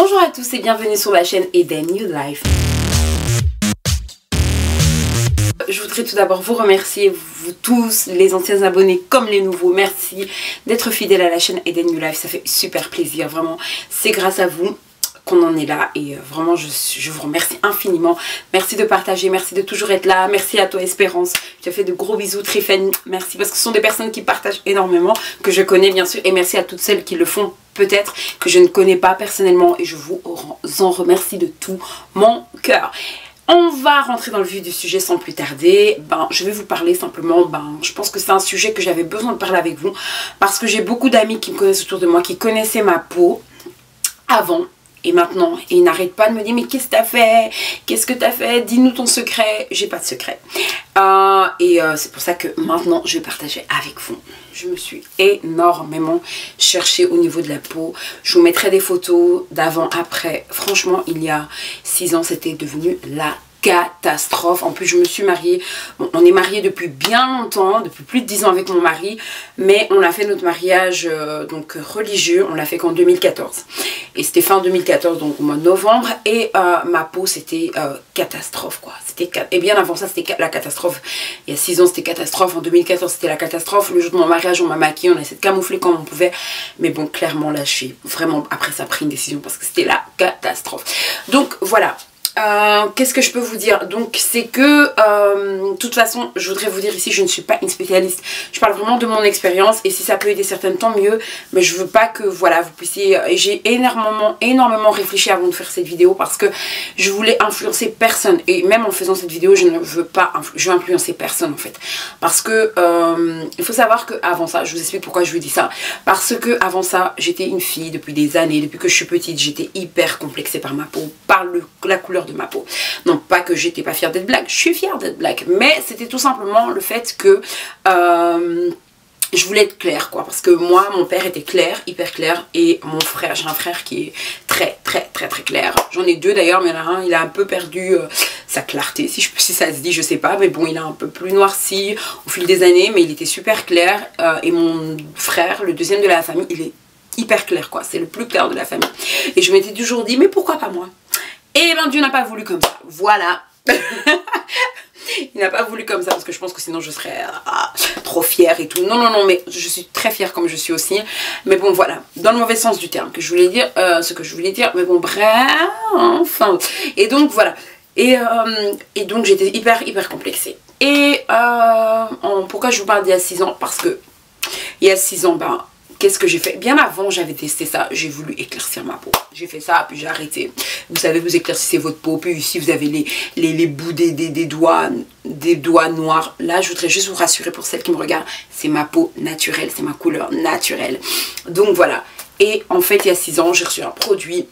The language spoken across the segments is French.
Bonjour à tous et bienvenue sur la chaîne Eden New Life. Je voudrais tout d'abord vous remercier, vous tous, les anciens abonnés comme les nouveaux. Merci d'être fidèles à la chaîne Eden New Life, ça fait super plaisir, vraiment. C'est grâce à vous qu'on en est là et vraiment je vous remercie infiniment. Merci de partager, merci de toujours être là, merci à toi Espérance, je te fais de gros bisous. Tryphène, merci parce que ce sont des personnes qui partagent énormément, que je connais bien sûr, et merci à toutes celles qui le font peut-être, que je ne connais pas personnellement, et je vous en remercie de tout mon cœur. On va rentrer dans le vif du sujet sans plus tarder. Je vais vous parler simplement, je pense que c'est un sujet que j'avais besoin de parler avec vous, parce que j'ai beaucoup d'amis qui me connaissent autour de moi, qui connaissaient ma peau avant et maintenant, et ils n'arrêtent pas de me dire mais qu'est-ce que t'as fait, qu'est-ce que t'as fait, dis-nous ton secret. J'ai pas de secret, c'est pour ça que maintenant je vais partager avec vous. Je me suis énormément cherchée au niveau de la peau. Je vous mettrai des photos d'avant après. Franchement, il y a 6 ans, c'était devenu la catastrophe. En plus, je me suis mariée. Bon, on est mariés depuis bien longtemps, depuis plus de 10 ans avec mon mari, mais on a fait notre mariage donc religieux. On l'a fait qu'en 2014. Et c'était fin 2014, donc au mois de novembre. Et ma peau, c'était catastrophe, quoi. Et bien avant ça, c'était la catastrophe. Il y a 6 ans, c'était catastrophe. En 2014, c'était la catastrophe. Le jour de mon mariage, on m'a maquillée. On a essayé de camoufler comme on pouvait. Mais bon, clairement, là, je suis vraiment... Après, ça a pris une décision parce que c'était la catastrophe. Donc, voilà. Qu'est-ce que je peux vous dire? Donc c'est que de toute façon je voudrais vous dire ici, je ne suis pas une spécialiste, je parle vraiment de mon expérience, et si ça peut aider certaines tant mieux, mais je veux pas que voilà vous puissiez, et j'ai énormément réfléchi avant de faire cette vidéo parce que je voulais influencer personne, et même en faisant cette vidéo je ne veux pas influencer personne en fait, parce que il faut savoir que avant ça, je vous explique pourquoi je vous dis ça, parce que avant ça j'étais une fille depuis des années, depuis que je suis petite j'étais hyper complexée par ma peau, par la couleur de ma peau. Non pas que j'étais pas fière d'être black, je suis fière d'être black, mais c'était tout simplement le fait que je voulais être claire, quoi, parce que moi mon père était clair, hyper clair, et mon frère, j'ai un frère qui est très clair. J'en ai deux d'ailleurs, mais là il a un peu perdu sa clarté, si ça se dit, je sais pas, mais bon, il a un peu plus noirci au fil des années, mais il était super clair, et mon frère, le deuxième de la famille, il est hyper clair, quoi, c'est le plus clair de la famille, et je m'étais toujours dit mais pourquoi pas moi? Et ben Dieu n'a pas voulu comme ça, voilà. Il n'a pas voulu comme ça parce que je pense que sinon je serais trop fière et tout. Non, mais je suis très fière comme je suis aussi. Mais bon, voilà, dans le mauvais sens du terme que je voulais dire, ce que je voulais dire. Mais bon, bref, enfin. Et donc voilà. Et donc j'étais hyper complexée. Et pourquoi je vous parle d'il y a 6 ans? Parce que il y a 6 ans, qu'est-ce que j'ai fait? Bien avant, j'avais testé ça. J'ai voulu éclaircir ma peau. J'ai fait ça, puis j'ai arrêté. Vous savez, vous éclaircissez votre peau. Puis ici, vous avez les bouts des doigts noirs. Là, je voudrais juste vous rassurer pour celles qui me regardent. C'est ma peau naturelle. C'est ma couleur naturelle. Donc, voilà. Et en fait, il y a 6 ans, j'ai reçu un produit.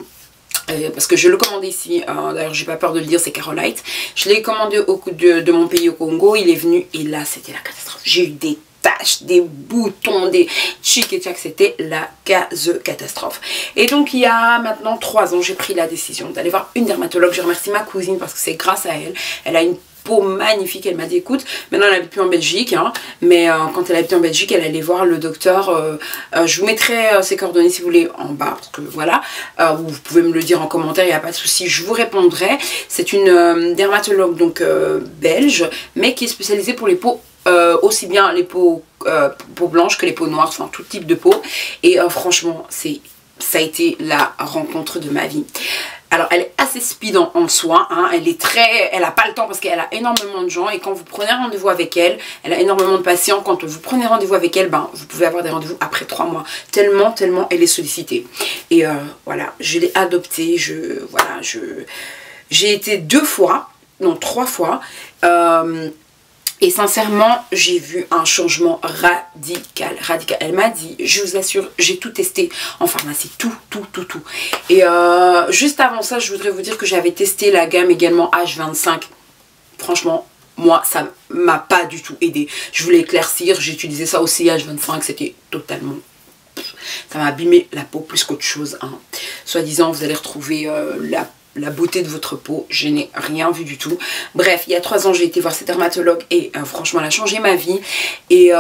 Parce que je le commandais ici, d'ailleurs j'ai pas peur de le dire, c'est Carolite. Je l'ai commandé de mon pays au Congo, il est venu et là c'était la catastrophe. J'ai eu des taches, des boutons, des chic et tchac, c'était la catastrophe. Et donc il y a maintenant 3 ans, j'ai pris la décision d'aller voir une dermatologue. Je remercie ma cousine parce que c'est grâce à elle. Elle a une peau magnifique, elle m'a dit écoute, maintenant elle n'habite plus en Belgique, hein, mais quand elle habitait en Belgique, elle allait voir le docteur, je vous mettrai ses coordonnées si vous voulez en bas, parce que voilà, vous pouvez me le dire en commentaire, il n'y a pas de souci, je vous répondrai. C'est une dermatologue donc belge, mais qui est spécialisée pour les peaux, aussi bien les peaux blanches que les peaux noires, enfin tout type de peau, et franchement ça a été la rencontre de ma vie. Alors elle est assez speed en soi, hein, elle a pas le temps parce qu'elle a énormément de gens, et quand vous prenez rendez-vous avec elle, elle a énormément de patients. Quand vous prenez rendez-vous avec elle, vous pouvez avoir des rendez-vous après 3 mois, tellement elle est sollicitée. Et voilà, je l'ai adoptée, j'ai été 2 fois, non 3 fois, et sincèrement, j'ai vu un changement radical. Elle m'a dit, je vous assure, j'ai tout testé en pharmacie, tout. Et juste avant ça, je voudrais vous dire que j'avais testé la gamme également H25. Franchement, moi, ça m'a pas du tout aidé. Je voulais éclaircir, j'ai utilisé ça aussi, H25, c'était totalement... Ça m'a abîmé la peau plus qu'autre chose, hein. Soi-disant, vous allez retrouver la beauté de votre peau, je n'ai rien vu du tout. Bref, il y a 3 ans j'ai été voir cette dermatologue et franchement elle a changé ma vie. Et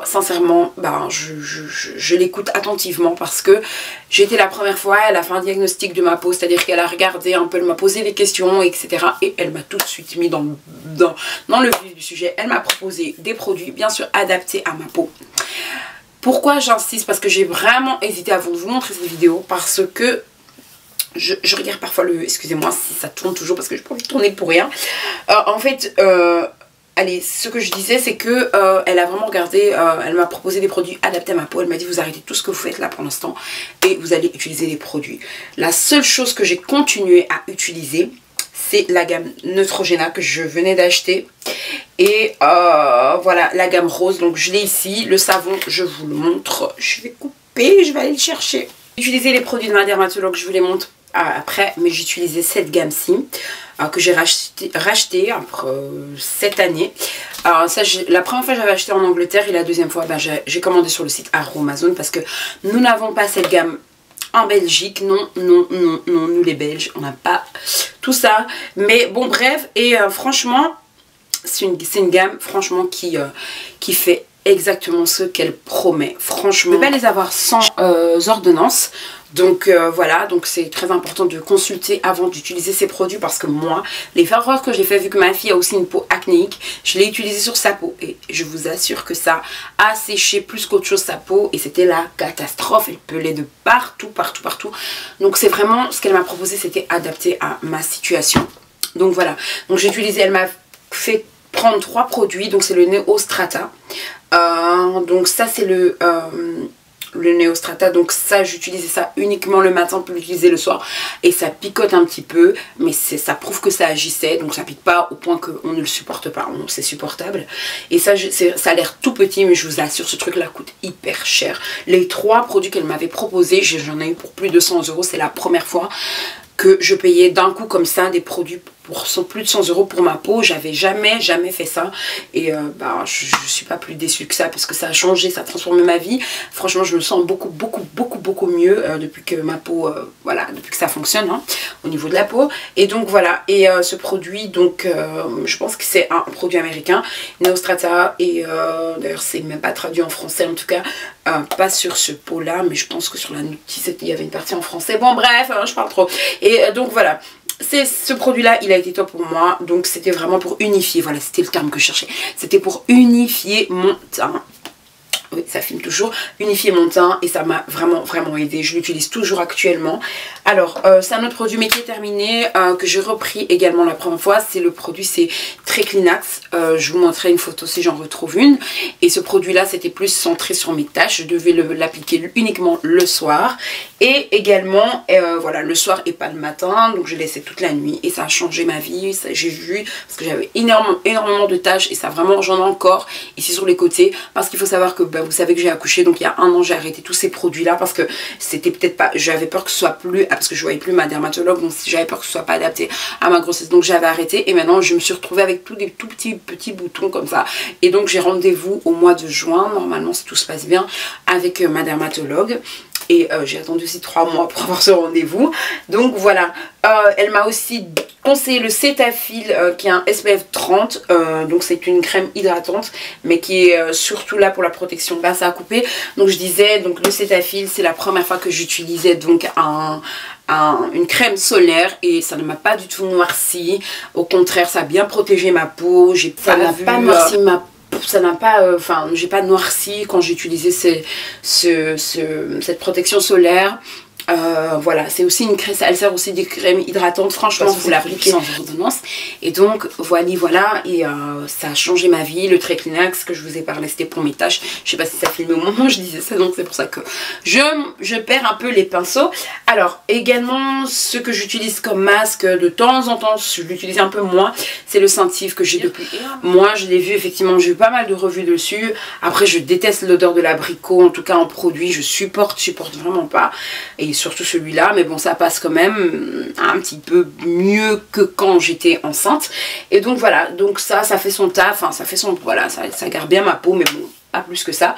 sincèrement je l'écoute attentivement parce que j'ai été la première fois, elle a fait un diagnostic de ma peau, c'est-à-dire qu'elle a regardé un peu, elle m'a posé des questions, etc. Et elle m'a tout de suite mis dans le vif du sujet. Elle m'a proposé des produits bien sûr adaptés à ma peau. Pourquoi j'insiste? Parce que j'ai vraiment hésité avant de vous montrer cette vidéo, parce que je regarde parfois le... Excusez-moi si ça tourne toujours parce que je n'ai pas envie de tourner pour rien. En fait, allez, ce que je disais, c'est que elle a vraiment regardé, elle m'a proposé des produits adaptés à ma peau. Elle m'a dit, vous arrêtez tout ce que vous faites là pour l'instant et vous allez utiliser des produits. La seule chose que j'ai continué à utiliser, c'est la gamme Neutrogena que je venais d'acheter. Et voilà, la gamme rose. Donc je l'ai ici. Le savon, je vous le montre. Je vais couper, je vais aller le chercher. J'ai utilisé les produits de ma dermatologue, je vous les montre après, mais j'ai utilisé cette gamme-ci que j'ai racheté cette année. Alors ça, la première fois j'avais acheté en Angleterre et la deuxième fois j'ai commandé sur le site Aromazone parce que nous n'avons pas cette gamme en Belgique. Non, nous les Belges, on n'a pas tout ça. Mais bon, bref, et franchement, c'est une gamme franchement qui fait exactement ce qu'elle promet. Franchement, on ne peut pas les avoir sans ordonnance. Donc voilà, donc c'est très important de consulter avant d'utiliser ces produits parce que moi, les erreurs que j'ai fait, vu que ma fille a aussi une peau acnéique, je l'ai utilisé sur sa peau et je vous assure que ça a séché plus qu'autre chose sa peau et c'était la catastrophe. Elle pelait de partout. Donc c'est vraiment ce qu'elle m'a proposé, c'était adapté à ma situation. Donc voilà, donc j'ai utilisé, elle m'a fait prendre 3 produits, donc c'est le Neostrata. Donc ça c'est le Neostrata, donc ça j'utilisais ça uniquement le matin pour l'utiliser le soir et ça picote un petit peu, mais ça prouve que ça agissait, donc ça pique pas au point qu'on ne le supporte pas, c'est supportable. Et ça a l'air tout petit, mais je vous assure ce truc là coûte hyper cher. Les 3 produits qu'elle m'avait proposés, j'en ai eu pour plus de 100 €, c'est la première fois que je payais d'un coup comme ça des produits pour plus de 100 € pour ma peau. J'avais jamais fait ça et je suis pas plus déçue que ça parce que ça a changé, ça a transformé ma vie. Franchement je me sens beaucoup mieux depuis que ma peau, voilà, depuis que ça fonctionne hein, au niveau de la peau. Et donc voilà, et ce produit donc je pense que c'est un produit américain, Neostrata, et d'ailleurs c'est même pas traduit en français en tout cas, pas sur ce pot là, mais je pense que sur la notice il y avait une partie en français. Bon bref, je parle trop. Et donc voilà, c'est ce produit là, il a été top pour moi. Donc c'était vraiment pour unifier, voilà c'était le terme que je cherchais, c'était pour unifier mon teint. Oui, ça filme toujours, unifier mon teint et ça m'a vraiment aidé. Je l'utilise toujours actuellement. Alors c'est un autre produit mais qui est terminé, que j'ai repris également la première fois. C'est le produit, c'est Treclinax. Je vous montrerai une photo si j'en retrouve une. Et ce produit là c'était plus centré sur mes taches. Je devais l'appliquer uniquement le soir. Et également voilà, le soir et pas le matin. Donc je laissais toute la nuit et ça a changé ma vie. J'ai vu parce que j'avais énormément de taches et ça vraiment, j'en ai encore ici sur les côtés. Parce qu'il faut savoir que vous savez que j'ai accouché, donc il y a 1 an j'ai arrêté tous ces produits là parce que c'était peut-être pas, j'avais peur que ce soit plus, parce que je voyais plus ma dermatologue, donc j'avais peur que ce soit pas adapté à ma grossesse, donc j'avais arrêté. Et maintenant je me suis retrouvée avec tous des tout petits boutons comme ça, et donc j'ai rendez-vous au mois de juin normalement si tout se passe bien avec ma dermatologue. Et j'ai attendu aussi 3 mois pour avoir ce rendez-vous. Donc voilà, elle m'a aussi conseillé le Cetaphil qui est un SPF 30. Donc c'est une crème hydratante mais qui est surtout là pour la protection basse à couper. Donc je disais, donc le Cetaphil c'est la première fois que j'utilisais donc une crème solaire et ça ne m'a pas du tout noirci. Au contraire, ça a bien protégé ma peau. Ça n'a pas noirci ma peau. Ça n'a pas, j'ai pas noirci quand j'ai utilisé cette protection solaire. Voilà, c'est aussi une crème, elle sert aussi des crèmes hydratantes. Franchement, vous l'appliquez sans ordonnance. Et donc, voilà, et ça a changé ma vie. Le Treclinax que je vous ai parlé, c'était pour mes taches. Je sais pas si ça filmait au moment où je disais ça, donc c'est pour ça que je perds un peu les pinceaux. Alors, également, ce que j'utilise comme masque de temps en temps, je l'utilise un peu moins, c'est le Scentive que j'ai depuis. Moi, je l'ai vu, effectivement, j'ai eu pas mal de revues dessus. Après, je déteste l'odeur de l'abricot, en tout cas en produit, je supporte vraiment pas. Et surtout celui-là, mais bon, ça passe quand même un petit peu mieux que quand j'étais enceinte. Et donc voilà, donc ça fait son taf, ça fait son, voilà, ça garde bien ma peau, mais bon, pas plus que ça.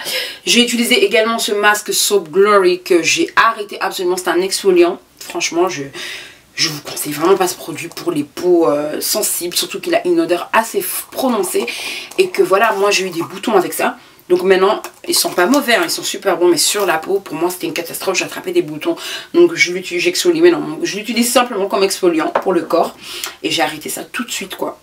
J'ai utilisé également ce masque Soap Glory que j'ai arrêté absolument, c'est un exfoliant, franchement je vous conseille vraiment pas ce produit pour les peaux sensibles, surtout qu'il a une odeur assez prononcée et que voilà, moi j'ai eu des boutons avec ça. Donc maintenant, ils sont pas mauvais, hein, ils sont super bons, mais sur la peau, pour moi c'était une catastrophe, j'attrapais des boutons. Donc je l'utilise, j'exfolie, mais non, je l'utilise simplement comme exfoliant pour le corps. Et j'ai arrêté ça tout de suite, quoi.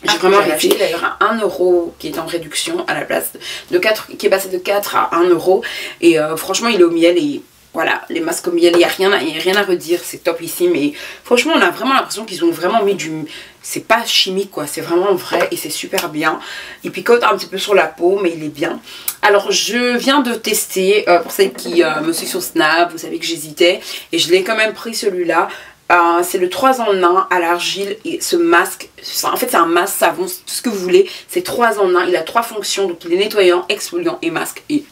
J'ai vraiment arrêté, d'ailleurs à 1 euro qui est en réduction à la place de 4, qui est passé de 4 à 1 euro. Et franchement, il est au miel et voilà, les masques au miel, il n'y a rien à redire, c'est top ici. Mais franchement, on a vraiment l'impression qu'ils ont vraiment mis du... C'est pas chimique quoi, c'est vraiment vrai et c'est super bien. Il picote un petit peu sur la peau, mais il est bien. Alors, je viens de tester, pour celles qui me suivent sur Snap, vous savez que j'hésitais. Et je l'ai quand même pris celui-là. C'est le 3 en 1 à l'argile et ce masque, en fait c'est un masque savon, tout ce que vous voulez, c'est 3 en 1, il a 3 fonctions, donc il est nettoyant, exfoliant et masque et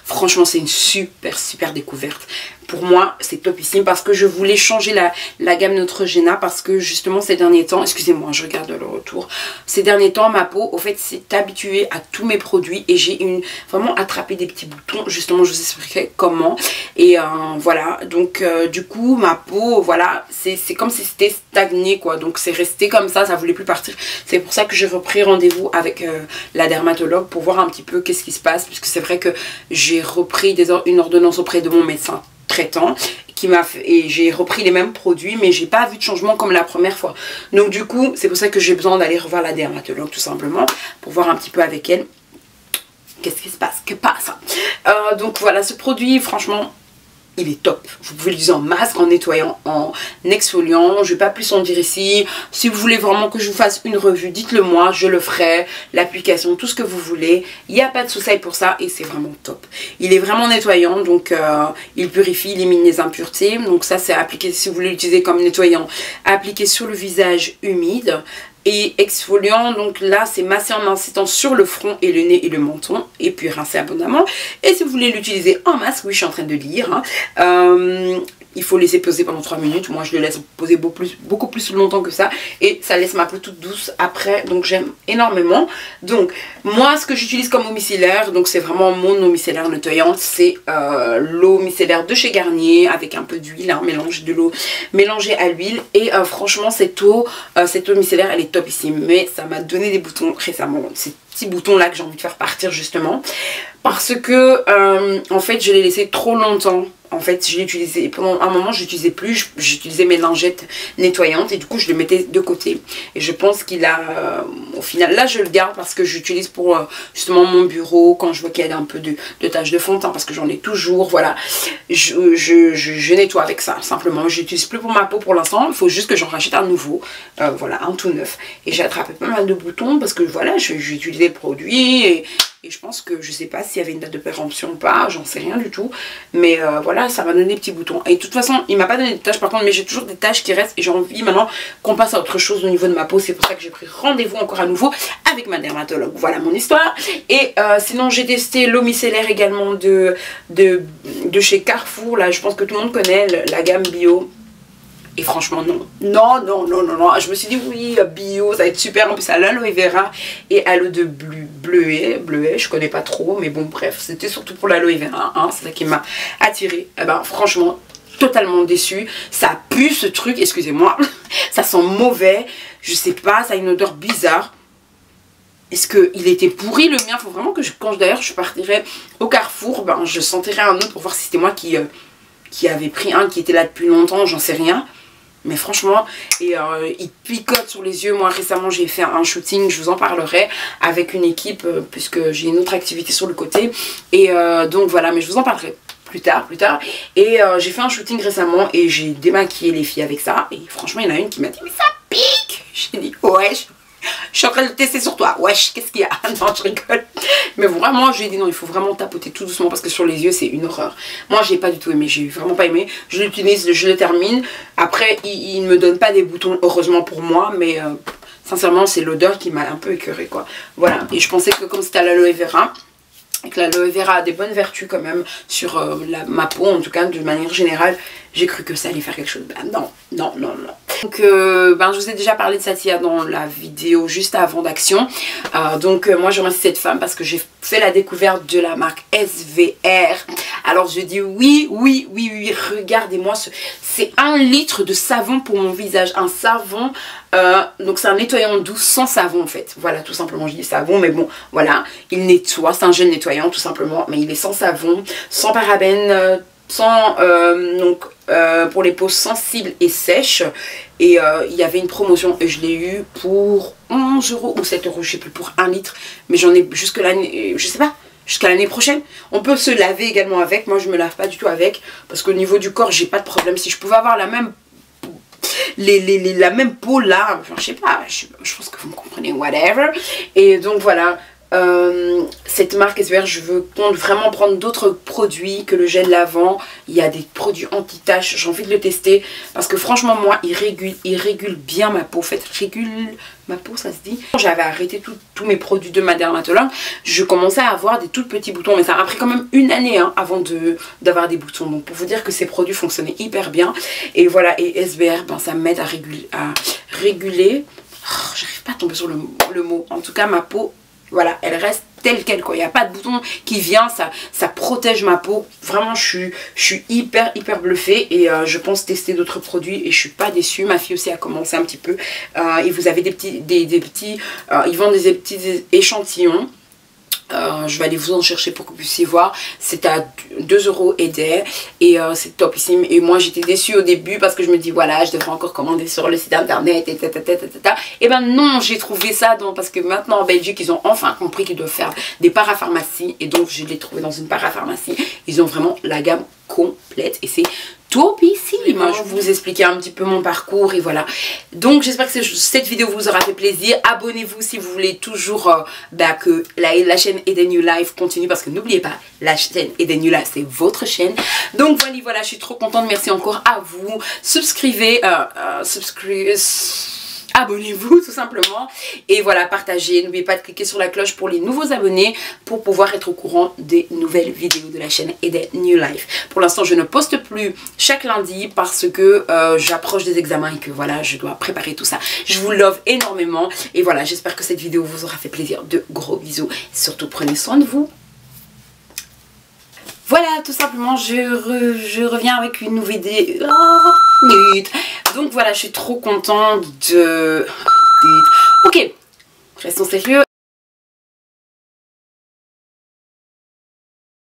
franchement c'est une super découverte. Pour moi c'est topissime parce que je voulais changer la gamme Neutrogena parce que justement ces derniers temps, excusez-moi je regarde le retour, ces derniers temps ma peau au fait s'est habituée à tous mes produits et j'ai vraiment attrapé des petits boutons, justement je vous expliquerai comment et voilà donc du coup ma peau voilà c'est comme si c'était stagné quoi, donc c'est resté comme ça voulait plus partir. C'est pour ça que j'ai repris rendez-vous avec la dermatologue pour voir un petit peu qu'est-ce qui se passe, puisque c'est vrai que j'ai repris une ordonnance auprès de mon médecin traitant qui m'a fait, et j'ai repris les mêmes produits mais j'ai pas vu de changement comme la première fois. Donc du coup c'est pour ça que j'ai besoin d'aller revoir la dermatologue tout simplement pour voir un petit peu avec elle qu'est-ce qui se passe, que passe. Donc voilà, ce produit franchement il est top. Vous pouvez l'utiliser en masque, en nettoyant, en exfoliant. Je ne vais pas plus en dire ici. Si vous voulez vraiment que je vous fasse une revue, dites-le moi, je le ferai. L'application, tout ce que vous voulez. Il n'y a pas de souci pour ça et c'est vraiment top. Il est vraiment nettoyant, donc il purifie, il élimine les impuretés. Donc ça c'est appliqué, si vous voulez l'utiliser comme nettoyant, appliqué sur le visage humide. Et exfoliant, donc là c'est massé en incitant sur le front et le nez et le menton et puis rincer abondamment. Et si vous voulez l'utiliser en masque, oui je suis en train de lire, il faut laisser poser pendant 3 minutes. Moi je le laisse poser beaucoup plus longtemps que ça et ça laisse ma peau toute douce après, donc j'aime énormément. Donc moi ce que j'utilise comme eau micellaire, donc c'est vraiment mon eau micellaire nettoyante, c'est l'eau micellaire de chez Garnier avec un peu d'huile, hein, mélange de l'eau mélangée à l'huile et franchement cette eau micellaire elle est topissime, mais ça m'a donné des boutons récemment, ces petits boutons là que j'ai envie de faire partir justement parce que en fait je l'ai laissé trop longtemps. En fait, je l'ai utilisé pendant un moment, je l'utilisais plus, j'utilisais mes lingettes nettoyantes et du coup je le mettais de côté. Et je pense qu'il a, au final, là je le garde parce que j'utilise pour justement mon bureau quand je vois qu'il y a un peu de taches de fond de teint parce que j'en ai toujours, voilà. Je nettoie avec ça, simplement. Je l'utilise plus pour ma peau pour l'instant, il faut juste que j'en rachète un nouveau, voilà, un tout neuf. Et j'ai attrapé pas mal de boutons parce que voilà, j'ai utilisé le produit et je pense que je sais pas s'il y avait une date de péremption ou pas, j'en sais rien du tout. Mais voilà, ça m'a donné des petits boutons. Et de toute façon, il m'a pas donné des taches par contre, mais j'ai toujours des taches qui restent. Et j'ai envie maintenant qu'on passe à autre chose au niveau de ma peau. C'est pour ça que j'ai pris rendez-vous encore à nouveau avec ma dermatologue. Voilà mon histoire. Et sinon, j'ai testé l'eau micellaire également de chez Carrefour. Là, je pense que tout le monde connaît la gamme bio. Et franchement non, je me suis dit oui bio ça va être super, en plus à l'aloe vera et à l'eau de bleuet, je connais pas trop mais bon bref c'était surtout pour l'aloe vera, hein, c'est ça qui m'a attiré. Et ben franchement totalement déçue, ça pue ce truc, excusez-moi, ça sent mauvais, je sais pas, ça a une odeur bizarre. Est-ce qu'il était pourri le mien? Faut vraiment que quand d'ailleurs je partirais au Carrefour, ben je sentirais un autre pour voir si c'était moi qui avait pris un qui était là depuis longtemps, j'en sais rien. Mais franchement, et il picote sur les yeux. Moi récemment j'ai fait un shooting, je vous en parlerai, avec une équipe, puisque j'ai une autre activité sur le côté. Et donc voilà, mais je vous en parlerai plus tard. Et j'ai fait un shooting récemment et j'ai démaquillé les filles avec ça. Et franchement il y en a une qui m'a dit mais ça pique. J'ai dit ouais, je suis en train de le tester sur toi. Wesh, qu'est-ce qu'il y a? Non, je rigole. Mais vraiment, je lui ai dit non, il faut vraiment tapoter tout doucement parce que sur les yeux, c'est une horreur. Moi, j'ai pas du tout aimé. J'ai vraiment pas aimé. Je l'utilise, je le termine. Après, il ne me donne pas des boutons, heureusement pour moi. Mais sincèrement, c'est l'odeur qui m'a un peu écœurée, quoi. Voilà. Et je pensais que comme c'était à l'aloe vera, et que l'aloe vera a des bonnes vertus quand même sur ma peau, en tout cas, de manière générale, j'ai cru que ça allait faire quelque chose. Ben non. Donc je vous ai déjà parlé de Satya dans la vidéo juste avant d'action. Moi je remercie cette femme parce que j'ai fait la découverte de la marque SVR. Alors je dis oui, regardez-moi, c'est 1 litre de savon pour mon visage. Un savon, donc c'est un nettoyant doux sans savon en fait. Voilà, tout simplement, je dis savon, mais bon, voilà. Il nettoie, c'est un gel nettoyant tout simplement, mais il est sans savon, sans parabènes, sans pour les peaux sensibles et sèches. Et il y avait une promotion et je l'ai eu pour 11 € ou 7 €, je sais plus, pour 1 litre. Mais j'en ai jusque l'année, je sais pas, jusqu'à l'année prochaine. On peut se laver également avec. Moi je me lave pas du tout avec parce qu'au niveau du corps j'ai pas de problème. Si je pouvais avoir la même la même peau là, enfin, je sais pas, je pense que vous me comprenez, whatever. Et donc voilà, cette marque SVR, je compte vraiment prendre d'autres produits que le gel lavant. Il y a des produits anti-taches, j'ai envie de le tester parce que franchement moi il régule bien ma peau. En fait, régule ma peau, ça se dit. J'avais arrêté tous mes produits de ma dermatologue, je commençais à avoir des tout petits boutons, mais ça a pris quand même une année hein, avant d'avoir des boutons. Donc pour vous dire que ces produits fonctionnaient hyper bien. Et voilà, et SVR, ça m'aide à réguler. Oh, j'arrive pas à tomber sur le mot. En tout cas ma peau, voilà, elle reste telle quelle quoi. Il n'y a pas de bouton qui vient, ça protège ma peau. Vraiment, je suis hyper bluffée et je pense tester d'autres produits et je suis pas déçue. Ma fille aussi a commencé un petit peu. Et vous avez des petits, ils vendent des petits échantillons. Je vais aller vous en chercher pour que vous puissiez voir. C'est à 2 € et des. Et c'est topissime. Et moi j'étais déçue au début parce que je me dis voilà, je devrais encore commander sur le site internet et et ben non, j'ai trouvé ça parce que maintenant en Belgique ils ont enfin compris qu'ils doivent faire des parapharmacies. Et donc je l'ai trouvé dans une parapharmacie. Ils ont vraiment la gamme complète et c'est topissime. Moi je vais vous expliquer un petit peu mon parcours et voilà. Donc j'espère que cette vidéo vous aura fait plaisir. Abonnez-vous si vous voulez toujours que la chaîne Eden New Life continue, parce que n'oubliez pas, la chaîne Eden New Life c'est votre chaîne. Donc voilà, je suis trop contente. Merci encore à vous. Abonnez-vous tout simplement et voilà, partagez, n'oubliez pas de cliquer sur la cloche pour les nouveaux abonnés pour pouvoir être au courant des nouvelles vidéos de la chaîne Eden New Life. Pour l'instant je ne poste plus chaque lundi parce que j'approche des examens et que voilà, je dois préparer tout ça. Je vous love énormément et voilà, j'espère que cette vidéo vous aura fait plaisir. De gros bisous et surtout prenez soin de vous. Voilà, tout simplement, je reviens avec une nouvelle vidéo. Donc voilà, je suis trop contente de... Ok, restons sérieux.